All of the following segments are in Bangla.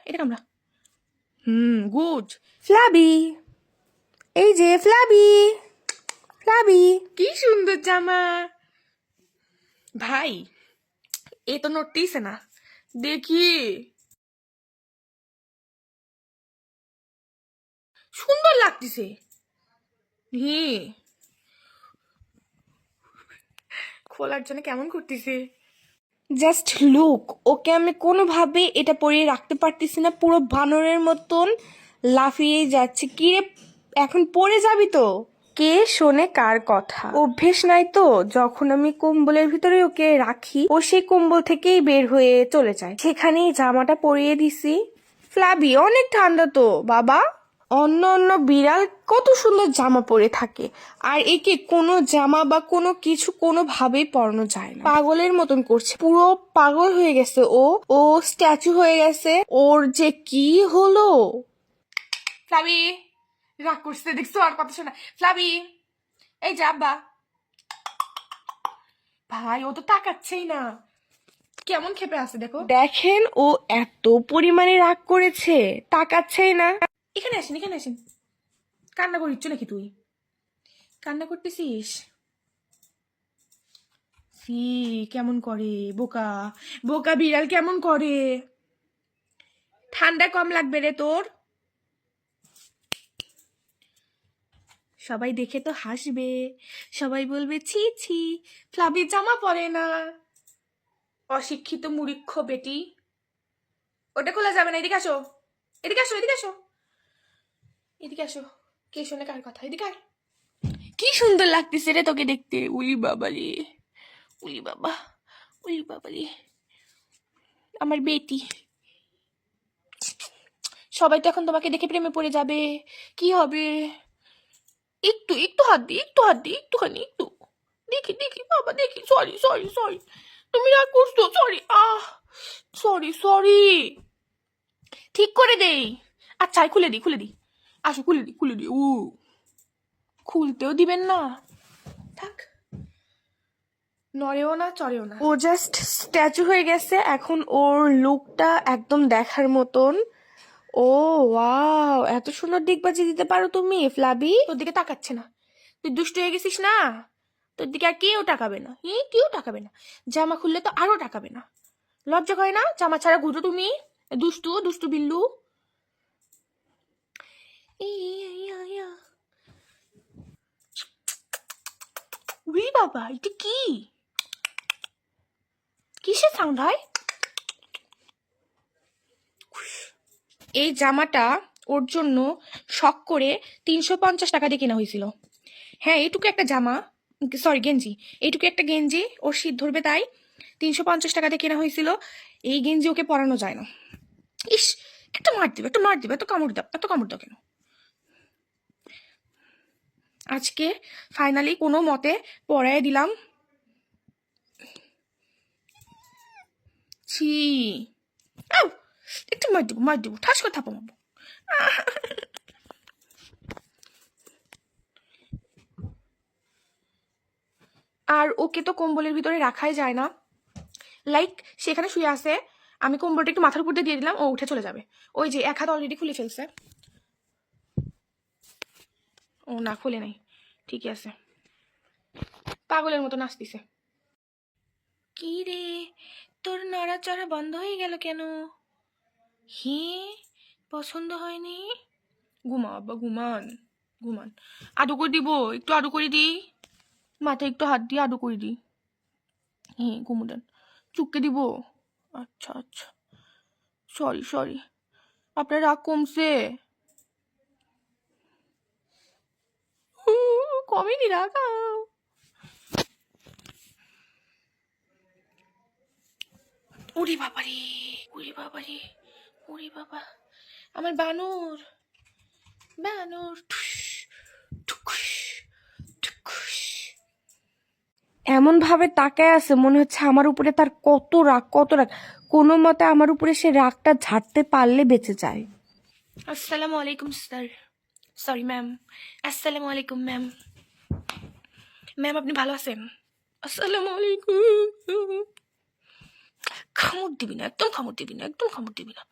এটা কামড়া। গুড। ফ্লাবি, এই যে ফ্লাবি, ফ্লাবি। কি সুন্দর জামা ভাই, এ তো নড়তেইছে না, দেখি। সুন্দর লাগতেছে। খোলার জন্য কেমন করতেছে। জাস্ট লুক, ওকে আমি কোনোভাবে এটা পরিয়ে রাখতে পারতেছি না, পুরো বানরের মতন লাফিয়ে যাচ্ছে। কি রে, এখন পড়ে যাবি তো। কে শোনে কার কথা, অভ্যেস নাই তো। যখন আমি কম্বলের ভিতরে ওকে রাখি, ও সেই কম্বল থেকেই বের হয়ে চলে যায়। সেখানেই জামাটা পরিয়ে দিছি। ফ্লাবি, অনেক ঠান্ডা তো বাবা। অন্য অন্য বিড়াল কত সুন্দর জামা পরে থাকে, আর একে কোনো জামা বা কোনো কিছু কোনোভাবেই পরানো যায় না। পাগলের মতন করছে, পুরো পাগল হয়ে গেছে ও। ও স্ট্যাচু হয়ে গেছে। ওর যে কি হলো। ফ্লাবি রাগ করছে, দেখছো আর কথা শোনা। ফ্লাবি, এই যে আব্বা। ভাই ও তো তাকাচ্ছেই না, কেমন খেপে আছে দেখো। দেখেন, ও এত পরিমাণে রাগ করেছে, তাকাচ্ছেই না। এখানে আসেন, এখানে আসেন। কান্না করিচ্ছ নাকি তুই? কান্না করতেছিস? সি কেমন করে, বোকা বোকা বিড়াল কেমন করে। ঠান্ডা কম লাগবে রে তোর। সবাই দেখে তো হাসবে, সবাই বলবে ছি ছি ফ্লাবি জামা পরে না, অশিক্ষিত মূর্খ বেটি। ওটা খোলা যাবে না, এদিকে আসো, এদিকে আসো, এদিকে আসো, এদিকে আসো। কে শোনে কার কথা, এদিকে আয়। কি সুন্দর লাগতেছে রে তোকে দেখতে। উলি বাবা রে, উলি বাবা, উলি বাবা রে, আমার বেটি। সবাই তো এখন তোমাকে দেখে প্রেমে পড়ে যাবে, কি হবে। একটু একটু হাত দি, একটু হাত দি, একটুখানি, একটু দেখি দেখি বাবা, দেখি। সরি সরি সরি, তুমি রাগ করছো, সরি। সরি সরি, ঠিক করে দেই। আচ্ছা খুলে দি, খুলে দি, আসো খুলে দি, খুলে দি। খুলতেও দিবেন না, থাক, নড়েও না চড়েও না। ও জাস্ট স্ট্যাচু হয়ে গেছে। এখন ওর লুকটা একদম দেখার মতন। ও ওয়াও, এত সুন্দর ডিগবাজি দিতে পারো তুমি ফ্লাবি। তোর দিকে তাকাচ্ছে না, তুই দুষ্ট হয়ে গেছিস না, তোর দিকে আর কেউ তাকাবে না। কেউ তাকাবে না। জামা খুললে তো আরো তাকাবে না। লজ্জা করে না? জামা ছাড়া ঘুরো তুমি, দুষ্টু দুষ্টু বিল্লু। উই বাবা, এটা কি, কিসের সাউন্ড হয়? এই জামাটা ওর জন্য শখ করে 350 টাকা দিয়ে কেনা হয়েছিল। হ্যাঁ, এইটুকু একটা জামা, সরি গেঞ্জি, এইটুকু একটা গেঞ্জি ওর শীত ধরবে তাই 350 টাকা দিয়ে কেনা হয়েছিল। এই গেঞ্জি ওকে পরানো যায় না। ইস, একটা মার দিবে, একটা মার দিবে, এত কামড় দাও, এত কামড় দাও কেন। আজকে ফাইনালি কোনো মতে পরায় দিলাম। ছি, একটু মার দিব, মার দিব, ঠাস করে থাপা মারবো। আর ওকে তো কম্বলের ভিতরে রাখাই যায় না, লাইক সেখানে শুয়ে আছে, আমি কম্বলটা একটু মাথার উপর দিয়ে দিলাম, ও উঠে চলে যাবে। ওই যে এক হাত অলরেডি খুলে ফেলছে। ও না, খুলে নাই, ঠিকই আছে, পাগলের মতো নাচতিছে। কি রে, তোর নড়াচড়া বন্ধ হয়ে গেল কেন? হে, পছন্দ হয়নি? ঘুমা আব্বা, ঘুমান ঘুমান। আদু করে দিব, একটু আদু করে দিই, মাথায় একটু হাত দিয়ে আদু করে দিই। হ্যাঁ ঘুমুদেন, চুপকে দিব। আচ্ছা আচ্ছা, সরি সরি, আপনার রাগ কমছে? কমেনি রাগ। উড়ি বাবারে, উড়ি বাবারে, উড়ি বাবা, আমার বানর, বানর। এমন ভাবে তাকায় আছে, মনে হচ্ছে আমার উপরে তার কত রাগ, কত রাগ। কোনো মতে আমার উপরে সে রাগটা ঝাড়তে পারলে বেঁচে যায়। আসসালামু আলাইকুম স্যার, সরি ম্যাম, আসসালামু আলাইকুম ম্যাম। ম্যাম আপনি ভালো আছেন? আসসালামু আলাইকুম। খামড় দিবি না, একদম খামড় দিবি না, একদম খামড় দিবি না।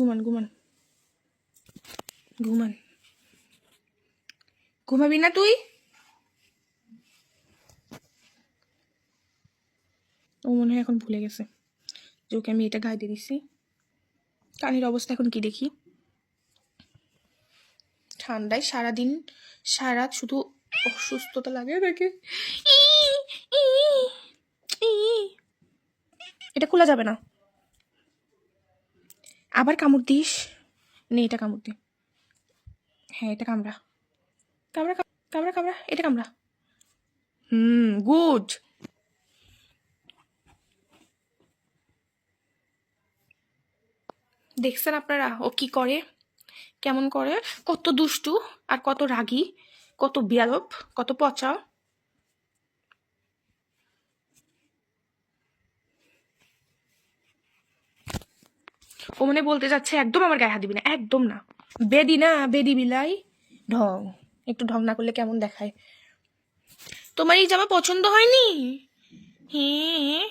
ঘুমান ঘুমান ঘুমান। ঘুমাবি না তুই? ও মনে হয় এখন ভুলে গেছে যে ওকে আমি এটা গায়ে দিয়ে দিছি। কানের অবস্থা এখন কি দেখি। ঠান্ডায় সারাদিন সারা শুধু অসুস্থতা লাগে নাকি। এটা খোলা যাবে না, আবার কামড় দিস। নে এটা কামড় দে। হ্যাঁ এটা কামড়া কামড়া কামড়া কামড়া, এটা কামড়া। গুড। দেখছেন আপনারা ও কি করে, কেমন করে, কত দুষ্টু আর কত রাগী, কত বিয়াদব, কত পচা। ও মনে বলতে যাচ্ছে একদম আমার গায়ে হাত দিবি না, একদম না। বেদি না, বেদি বিলাই। ঢং, একটু ঢং না করলে কেমন দেখায়। তোমার এই জামা পছন্দ হয়নি? হ্যাঁ